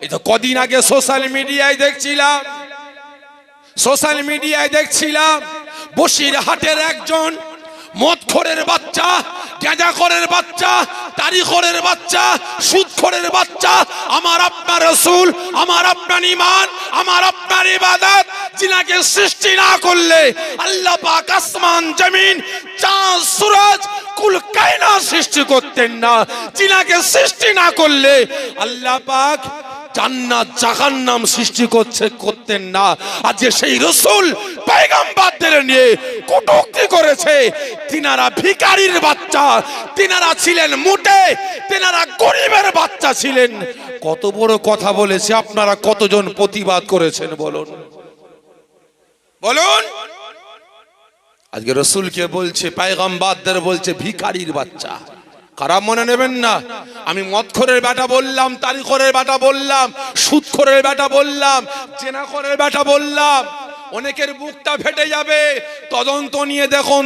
এই তো কদিন আগে সোশ্যাল মিডিয়ায় দেখছিলাম বসিরহাটের একজন মদখোরের বাচ্চা, গাঁজাখোরের বাচ্চা, তারিখোরের বাচ্চা, সুদখোরের বাচ্চা, আমার আপনার রাসূল, আমার আপনার ঈমান, আমার আপনার ইবাদত, যিনাকে সৃষ্টি না করলে আল্লাহ পাক আসমান জমিন চাঁদ সূরজ কুল কায়নাত সৃষ্টি করতেন না, যিনাকে সৃষ্টি না করলে আল্লাহ পাক জান্নাত জাহান্নাম সৃষ্টি করতেন না। আজকে সেই রাসূল পয়গম্বরদের নিয়ে কটূক্তি করেছে। তিনারা ভিখারির বাচ্চা, তিনারা ছিলেন মুটে, তিনারা গরিবের বাচ্চা ছিলেন। কত বড় কথা বলেছে, আপনারা কতজন প্রতিবাদ করেছেন বলুন? আজকে রাসূলকে বলছে, পয়গম্বরদের বলছে ভিখারির বাচ্চা। খারাপ মনে নেবেন না, আমি মদখোরের বেটা বললাম, তারিখোরের বেটা বললাম, সুদখোরের বেটা বললাম, জেনাখোরের বেটা বললাম, অনেকের বুকটা ফেটে যাবে। তদন্ত নিয়ে দেখুন,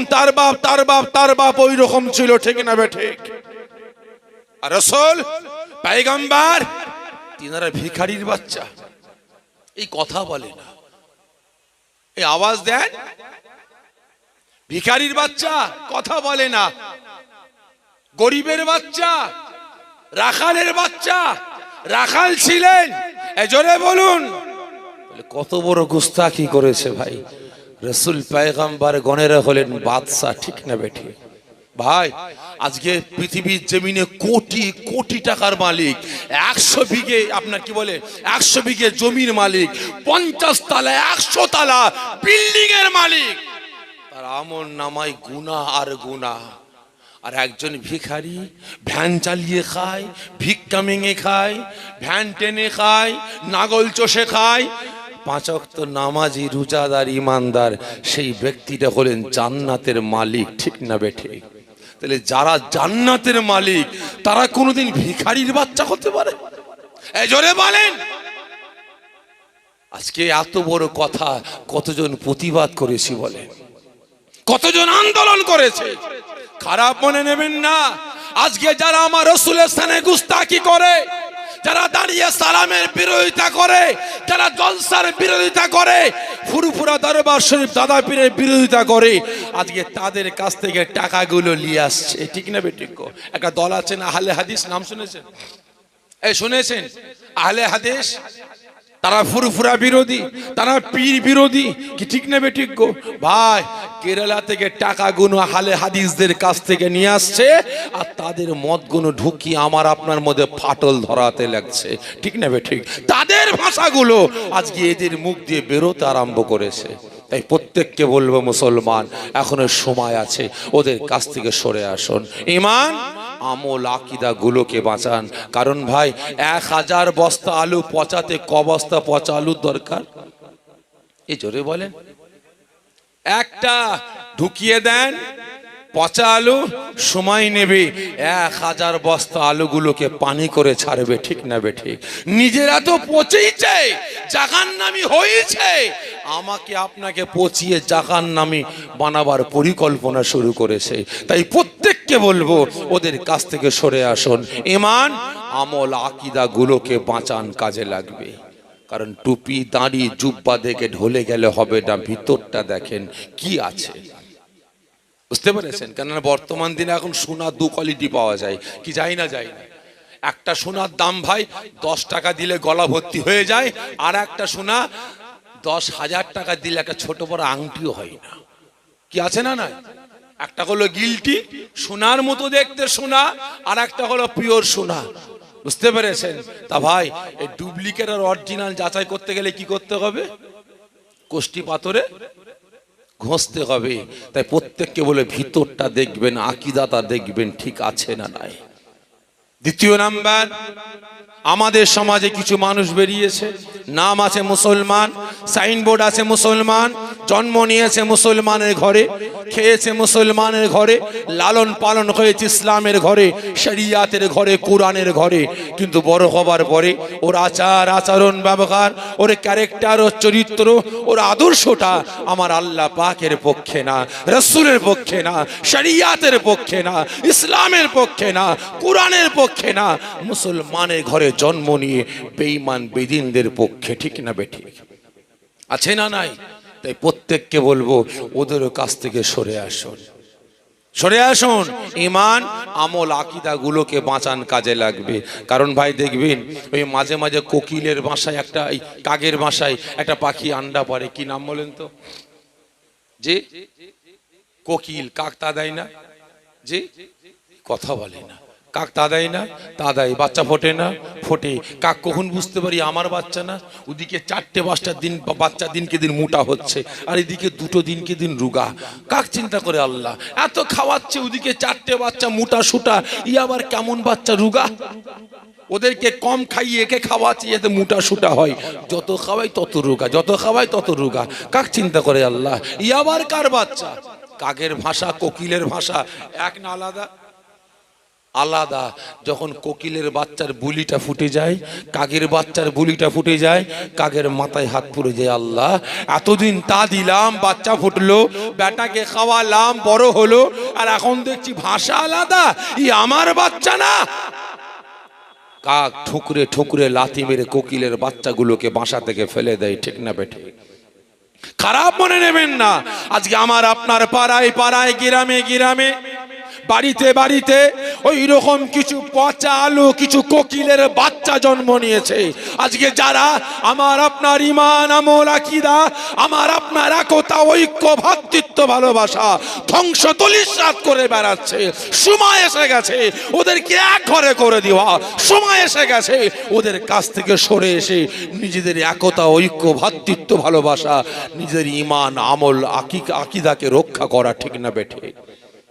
তার বাপ ওই রকম ছিল, ঠিক না বেঠিক? আর রাসূল পয়গম্বর তিনারা ভিখারির বাচ্চা, এই কথা বলে না, এই আওয়াজ দেন, ভিখারির বাচ্চা কথা বলে না, গরিবের বাচ্চা, রাখালের বাচ্চা, রাখাল ছিলেন। জোরে বলুন, কত বড় গুস্তাখি করেছে ভাই। রাসূল পয়গম্বর গণেরা হলেন বাদশা, ঠিক না বেঠিক? ভাই আজকে পৃথিবীর জমিনে কোটি কোটি টাকার মালিক, 100 বিঘে আপনার কি বলে 100 বিঘে জমির মালিক, 50 তলা 100 তলা বিল্ডিং এর মালিক, তার আমল নামায় গুনাহ আর গুনাহ। আর একজন ভিখারি ভ্যান চালিয়ে খায়, ভিক্ষা মেঙে খায়, ভ্যান টেনে খায়, নাগল চষে খায়, 5 ওয়াক্ত নামাজি, রোজাদার, ইমানদার, সেই ব্যক্তিটা হলেন জান্নাতের মালিক, ঠিক না বেঠিক? তাহলে যারা জান্নাতের মালিক তারা কোনোদিন ভিখারির বাচ্চা হতে পারে? জোরে বলেন। আজকে এত বড় কথা, কতজন প্রতিবাদ করেছি বলে, কতজন আন্দোলন করেছে? খারাপ মনে নেবেন না। আজকে যারা আমার রাসূলের সানে গুস্তাখি করে, যারা দাঁড়িয়ে সালামের বিরোধিতা করে, যারা জলসার বিরোধিতা করে, ফুরফুরা দরবার শরীফ দাদা পীরের বিরোধিতা করে, আজকে তাদের কাছ থেকে টাকাগুলো নিয়ে আসছে, ঠিক না বেঠিক? একটা দল আছে না, আহলে হাদিস, নাম শুনেছেন? শুনেছেন আহলে হাদিস? তারা ফুরফুরা বিরোধী, তারা পীর বিরোধী, কি ঠিক না বেঠিক গো? ভাই কেরালা থেকে টাকাগুলো আহলে হাদিসদের কাছ থেকে নিয়ে আসছে, আর তাদের মতগুলো ঢুকিয়ে আমার আপনার মধ্যে ফাটল ধরাতে লাগছে, ঠিক না বেঠিক? তাদের ভাষাগুলো আজকে এদের মুখ দিয়ে বেরোতে আরম্ভ করেছে। তাই প্রত্যেককে বলবো, মুসলমান এখনো সময় আছে, ওদের কাছ থেকে সরে আসুন, ঈমান আমল আকীদা গুলোকে বাঁচান। কারণ ভাই 1000 বস্তা আলু পচাতে ক বস্তা পচা আলুর দরকার? এই জোরে বলেন। একটা ঢুকিয়ে দেন পচা আলু, সময় নেবে 1000 বস্তা আলুগুলোকে পানি করে ছাড়বে, ঠিক না বেঠিক? নিজেরা তো পচেইছে, জাহান্নামী হয়েছে, আমাকে আপনাকে পচিয়ে জাহান্নামী বানাবার পরিকল্পনা শুরু করেছে। তাই প্রত্যেককে বলবো, ওদের কাছ থেকে সরে আসুন, ঈমান আমল আকীদা গুলোকে বাঁচান, কাজে লাগবে। কারণ টুপি দাঁড়ি জুব্বা দেখে ঢলে গেলে হবে না, ভিতরটা দেখেন কি আছে, বুঝতে পেরেছেন? কেননা বর্তমান দিনে এখন সোনা 2 কোয়ালিটি পাওয়া যায়, কি যায় না? যায় না। একটা সোনার দাম ভাই 10 টাকা দিলে গলা ভর্তি হয়ে যায়, আর একটা সোনা 10,000 টাকা দিলে একটা ছোট বড় আংটিও হয় না, কি আছে না? না, একটা হলো গিলটি, সোনার মতো দেখতে সোনা, আর একটা হলো পিওর সোনা, বুঝতে পেরেছেন? তা ভাই এই ডুপ্লিকেট আর অরিজিনাল যাচাই করতে গেলে কি করতে হবে? কোষ্টি পাথরে ঘষতে হবে। তাই প্রত্যেককে বলে ভিতরটা দেখবেন, আকীদাটা দেখবেন ঠিক আছে না নাই। দ্বিতীয় নাম্বার, আমাদের সমাজে কিছু মানুষ বেরিয়েছে, নাম আছে মুসলমান, সাইনবোর্ড আছে মুসলমান, জন্ম নিয়েছে মুসলমানের ঘরে, খেয়েছে মুসলমানের ঘরে, লালন পালন হয়েছে ইসলামের ঘরে, শরিয়াতের ঘরে, কোরআনের ঘরে। কিন্তু বড় হবার পরে ওর আচার আচরণ ব্যবহার, ওর ক্যারেক্টার, ওর চরিত্র, ওর আদর্শটা আমার আল্লাহ পাকের পক্ষে না, রাসূলের পক্ষে না, শরিয়াতের পক্ষে না, ইসলামের পক্ষে না, কোরআনের পক্ষে না, মুসলমানের ঘরে জন্ম নিয়ে বেঈমান বেদিনদের পক্ষে। ঠিক না বেঠিক? আছে না নাই? তাই প্রত্যেককে বলবো ওদের কাছ থেকে সরে আসুন, সরে আসুন। ঈমান আমল আকীদা গুলোকে বাঁচান কাজে লাগবে। কারণ ভাই দেখবেন ওই মাঝে মাঝে কোকিলের বাসায় একটা, এই কাকের বাসায় একটা পাখি আন্ডা পারে, কি নাম বলেন তো? যে কোকিল। কাক তা দেয় না? যে কথা বলে না। কাক তা দেয় না? তা দেয়। বাচ্চা ফোটে না? ফোটে। কাক কখন বুঝতে পারি আমার বাচ্চা না? ওদিকে 4-5টা দিন বাচ্চা দিনকে দিন মোটা হচ্ছে, আর এদিকে 2 দিনকে দিন রুগা। কাক চিন্তা করে আল্লাহ এত খাওয়াচ্ছে, ওদিকে 4টে বাচ্চা মোটা সুটা, ই আবার কেমন বাচ্চা রুগা? ওদেরকে কম খাইয়ে একে খাওয়াচ্ছি যাতে মোটা সুটা হয়, যত খাওয়াই তত রুগা, যত খাওয়াই তত রুগা। কাক চিন্তা করে আল্লাহ ই আবার কার বাচ্চা? কাকের ভাষা কোকিলের ভাষা এক না আলাদা? আলাদা। যখন কোকিলের বাচ্চার বুলিটা ফুটে যায়, কাকের বাচ্চার বুলিটা ফুটে যায়, কাকের মাথায় হাত পড়ে যায়, আল্লাহ এতদিন তা দিলাম, বাচ্চা ফুটলো, বেটাকে খাওয়ালাম, বড় হলো, আর এখন দেখছি ভাষা আলাদা, ই আমার বাচ্চা না। কাক ঠুকরে ঠুকরে লাথি মেরে কোকিলের বাচ্চাগুলোকে বাসা থেকে ফেলে দেয়। ঠিক না বেঠে? খারাপ মনে নেবেন না। আজকে আমার আপনার পাড়ায় পাড়ায়, গ্রামে গ্রামে, বাড়িতে বাড়িতে ওই রকম কিছু পচা আলু, কিছু কোকিলের বাচ্চা জন্ম নিয়েছে। আজকে যারা আমার আপনার ঈমান আমল আকীদা, আমার আপনার একতা ঐক্য ভ্রাতৃত্ব ভালোবাসা ধ্বংস তলিস্যাৎ করে বেড়াচ্ছে, সময় এসে গেছে ওদেরকে এক ঘরে করে দেওয়া। সময় এসে গেছে ওদের কাছ থেকে সরে এসে নিজেদের একতা ঐক্য ভ্রাতৃত্ব ভালোবাসা, নিজের ঈমান আমল আকীদাকে রক্ষা করা। ঠিক না বেঠে?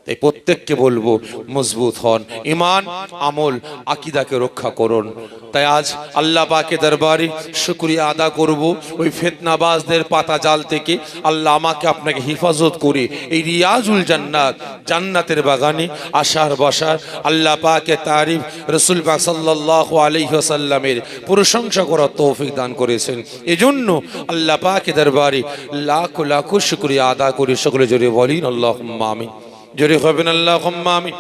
তাই প্রত্যেককে বলবো মজবুত হন, ঈমান আমল আকীদাকে রক্ষা করুন। তাই আজ আল্লাহ পাকের দরবারে শুকরিয়া আদা করব, ওই ফিতনাবাজদের পাতা জাল থেকে আল্লাহ আমাকে আপনাকে হেফাজত করে এই রিয়াজুল জান্নাত, জান্নাতের বাগানে আসার বসার, আল্লাহ পাকের তারিফ, রাসূল পাক সাল্লাল্লাহু আলাইহি ওয়াসাল্লামের প্রশংসা করার তৌফিক দান করেছেন। এজন্য আল্লাহ পাকের দরবারে লাখ লাখ শুকরিয়া আদা করে সকলে জোরে বলেন আল্লাহুম্মা আমিন। জোরে হবেন আল্লাহুম্মা আমিন।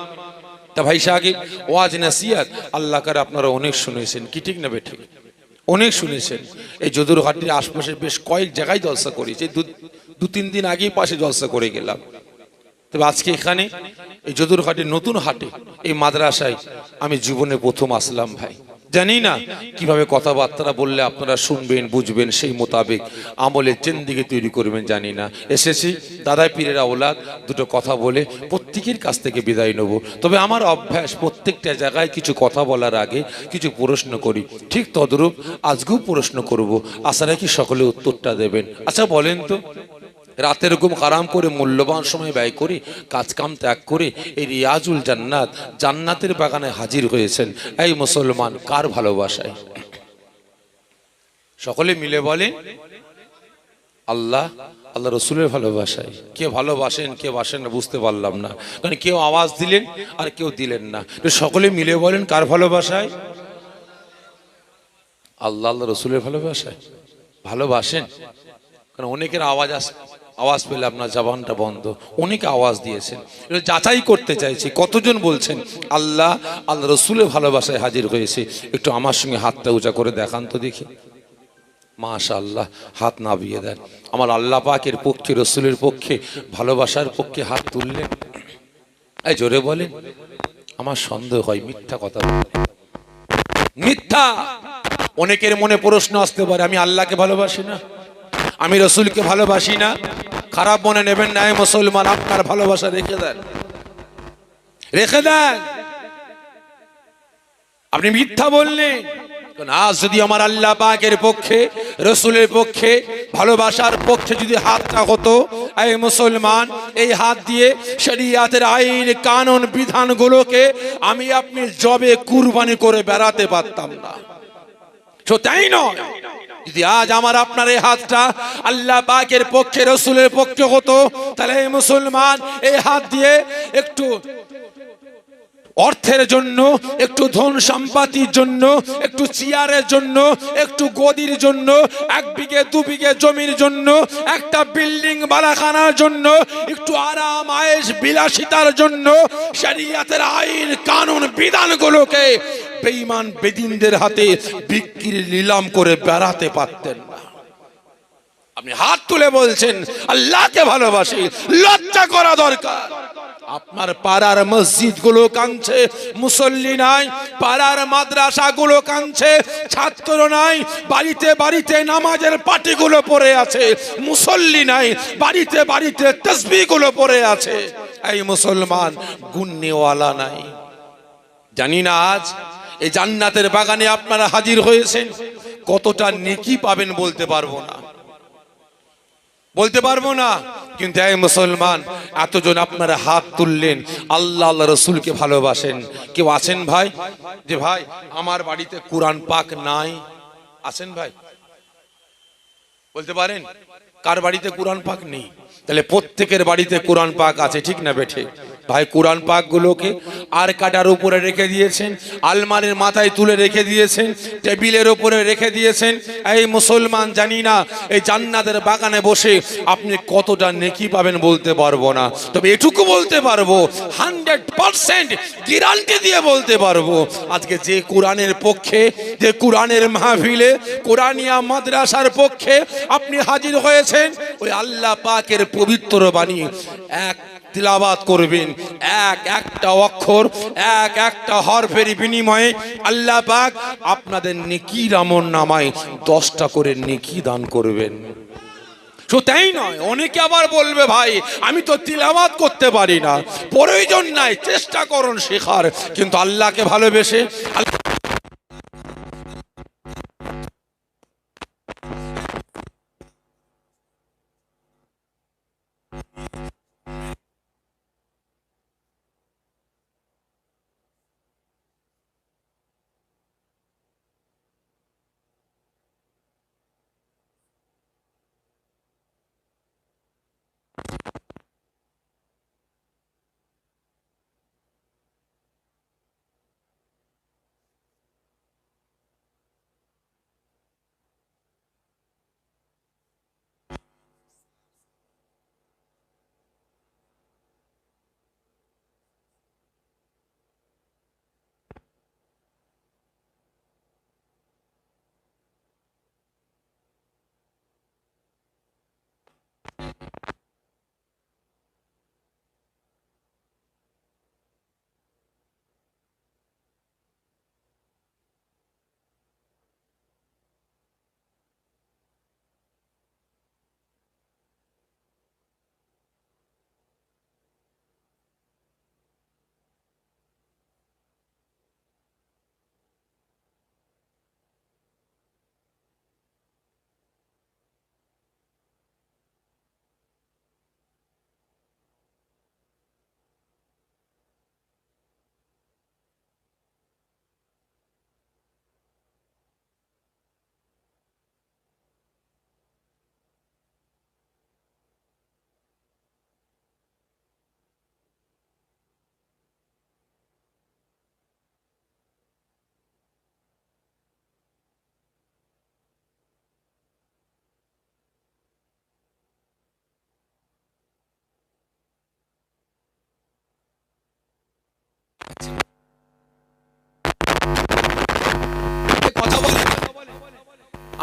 তা ভাই সাকিব, ওয়াজ নসিহত আল্লাহ করে আপনারা অনেক শুনেছেন, কি ঠিক না বেঠিক? অনেক শুনেছেন। এই যদুরহাটির আশপাশে বেশ কয়েক জায়গায় জলসা করেছি, 2-3 দিন আগেই পাশে জলসা করে গেলাম। তবে আজকে এখানে এই যদুরহাটির নতুন হাটে এই মাদ্রাসায় আমি জীবনে প্রথম আসলাম ভাই। জানি না কিভাবে কথাবার্তা বললে আপনারা শুনবেন, বুঝবেন, সেই মোতাবেক আমলের জিন্দেগি তৈরি করবেন জানি না। এসেছি দাদা পীরের আওলাদ, দুটো কথা বলে প্রত্যেকের কাছ থেকে বিদায় নেব। তবে আমার অভ্যাস প্রত্যেকটা জায়গায় কিছু কথা বলার আগে কিছু প্রশ্ন করি, ঠিক তদ্রূপ আজকেও প্রশ্ন করব, আশা রাখি সকলে উত্তরটা দেবেন। আচ্ছা বলেন তো, রাতের ঘুম হারাম করে মূল্যবান সময় ব্যয় করে কাজ কাম ত্যাগ করে এই রিয়াজুল জান্নাত, জান্নাতের বাগানে হাজির হয়েছেন, এই মুসলমান কার ভালোবাসায়? সকলে মিলে বলেন আল্লাহ, আল্লাহ রসুলের ভালোবাসায়। কে ভালোবাসেন কে বাসেন না বুঝতে পারলাম না, কারণ কেউ আওয়াজ দিলেন আর কেউ দিলেন না। সকলে মিলে বলেন কার ভালোবাসায়? আল্লাহ, আল্লাহ রসুলের ভালোবাসায় ভালোবাসেন। কারণ অনেকের আওয়াজ পেলে আপনার জবানটা বন্ধ, অনেকে আওয়াজ দিয়েছেন। যাচাই করতে চাইছি কতজন বলছেন আল্লাহ, আল্লাহ রসুলের ভালোবাসায় হাজির হয়েছে। একটু আমার সঙ্গে হাতটা উঁচা করে দেখান তো দেখি। মাশাআল্লাহ, হাত নামিয়ে দেন। আমার আল্লাহ পাকের পক্ষে, রসুলের পক্ষে, ভালোবাসার পক্ষে হাত তুললেন। এই জোরে বলেন। আমার সন্দেহ হয় মিথ্যা কথা বলেন, মিথ্যা। অনেকের মনে প্রশ্ন আসতে পারে আমি আল্লাহকে ভালোবাসি না, আমি রসুলকে ভালোবাসি না। খারাপ মনে নেবেন না মুসলমান, আপনার ভালোবাসা রেখে দেন, রেখে দেন। আপনি মিথ্যা বললেন। আজ যদি আমার আল্লাহ পাকের পক্ষে, রসুলের পক্ষে, ভালোবাসার পক্ষে যদি হাতটা হতো, এই মুসলমান এই হাত দিয়ে শরিয়াতের আইন কানুন বিধানগুলোকে আমি আপনি জবে কুরবানি করে বেড়াতে পারতাম না। তো তাই নয়, যদি আজ আমার আপনার এই হাতটা আল্লাহ পাকের পক্ষে, রাসূলের পক্ষে হতো, তাহলে এই মুসলমান এই হাত দিয়ে একটু অর্থের জন্য, একটু ধন সম্পত্তির জন্য, একটু চেয়ারের জন্য, একটু গদির জন্য, 1 বিঘে 2 বিঘে জমির জন্য, একটা বিল্ডিং বালাখানার জন্য, একটু আরাম আয়েশ বিলাসিতার জন্য শরীয়তের আইন কানুন বিধানগুলোকে বেঈমান বেদিনদের হাতে বিক্রি নিলাম করে বেড়াতে পারতেন না। আপনি হাত তুলে বলছেন আল্লাহকে ভালোবাসি, লজ্জা করা দরকার। আপনার পাড়ার মসজিদ গুলো কাঁদছে, মুসল্লি নাই। পাড়ার মাদ্রাসা গুলো কাঁদছে, ছাত্র নাই। বাড়িতে বাড়িতে নামাজের পাটিগুলো পড়ে আছে, মুসল্লি নাই। বাড়িতে বাড়িতে তাসবিহ গুলো পড়ে আছে। এই মুসলমান গুণনেওয়ালা নাই। জানি না আজ এই জান্নাতের বাগানে আপনারা হাজির হয়েছেন, কতটা নেকি পাবেন বলতে পারবো না, বলতে পারবো না। কিন্তু এই মুসলমান এতজন আপনারা হাত তুললেন, আল্লাহ আল্লাহ রসুলকে ভালোবাসেন। কেউ আছেন ভাই যে ভাই আমার বাড়িতে কোরআন পাক নাই? আছেন ভাই? বলতে পারেন কার বাড়িতে কোরআন পাক নেই? তাহলে প্রত্যেকের বাড়িতে কোরআন পাক আছে, ঠিক না বেঠে? ভাই কোরআন পাক গুলোকে আর কাটার উপরে রেখে দিয়েছেন, আলমারির মাথায় তুলে রেখে দিয়েছেন, টেবিলের উপরে রেখে দিয়েছেন। এই মুসলমান জানি না এই জান্নাতের বাগানে বসে আপনি কতটা নেকি পাবেন বলতে পারবো না, তবে এটুকু বলতে পারবো 100% গ্যারান্টি দিয়ে বলতে পারবো, আজকে যে কোরআনের পক্ষে, যে কোরআনের মাহফিলে, কোরআনিয়া মাদ্রাসার পক্ষে আপনি হাজির হয়েছেন, ওই আল্লাহ পাকের পবিত্র বাণী এক তিলাওয়াত করবেন, একটা অক্ষর, একটা হরফের বিনিময়ে আল্লাহ পাক আপনাদের নেকির আমলনামায় 10টা করে নেকি দান করবেন। শুধু তাই নয়, অনেকে আবার বলবে ভাই আমি তো তিলাওয়াত করতে পারি না। প্রয়োজন নাই, চেষ্টা করুন শেখার, কিন্তু আল্লাহকে ভালোবেসে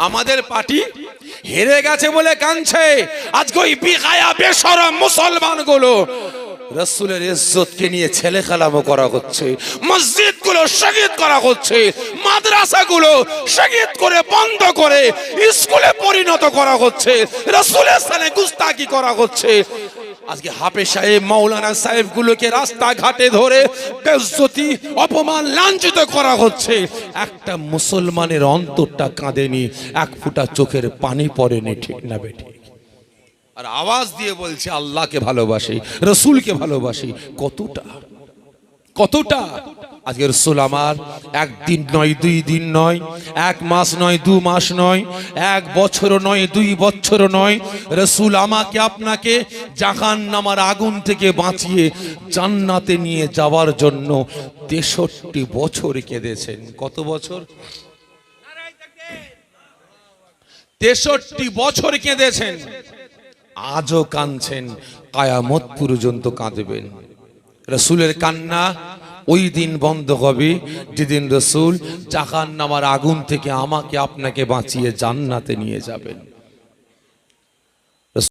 আমাদের পার্টি হেরে গেছে বলে কাঁদছে। আজকে ওই বিগায়া বেশরম মুসলমানগুলো রাসূলের ইজ্জতকে নিয়ে ছেলে খেলামো করা হচ্ছে, মসজিদগুলো শহীদ করা হচ্ছে, মাদ্রাসাগুলো শহীদ করে বন্ধ করে স্কুলে পরিণত করা হচ্ছে, রাসূলের সাথে গুস্তাখি করা হচ্ছে। আজকে হাফেজ সাহেব, মাওলানা সাহেব গুলোকে রাস্তাঘাটে ধরে বেইজ্জতি, অপমান, লাঞ্ছিত করা হচ্ছে। একটা মুসলমানের অন্তরটা কাঁদেনি, এক ফোঁটা চোখের পানি পড়েনি, ঠিক না বেটি? আর আওয়াজ দিয়ে বলছে আল্লাহকে ভালোবাসি, রসুলকে ভালোবাসি। কতটা কতটা আজকে রসুল আমার একদিন নয়, 2 দিন নয়, 1 মাস নয়, 2 মাস নয়, 1 বছর নয়, 2 বছর নয়, রসুল আমাকে আপনাকে জাহান্নামের আগুন থেকে বাঁচিয়ে জান্নাতে নিয়ে যাওয়ার জন্য 63 বছর কেঁদেছেন। কত বছর? 63 বছর কেঁদেছেন। আজও কাঁদছেন, কিয়ামত পর্যন্ত কাঁদবেন। রসুলের কান্না ওই দিন বন্ধ হবে যেদিন রসুল জাহান্নামের আগুন থেকে আমাকে আপনাকে বাঁচিয়ে জান্নাতে নিয়ে যাবেন।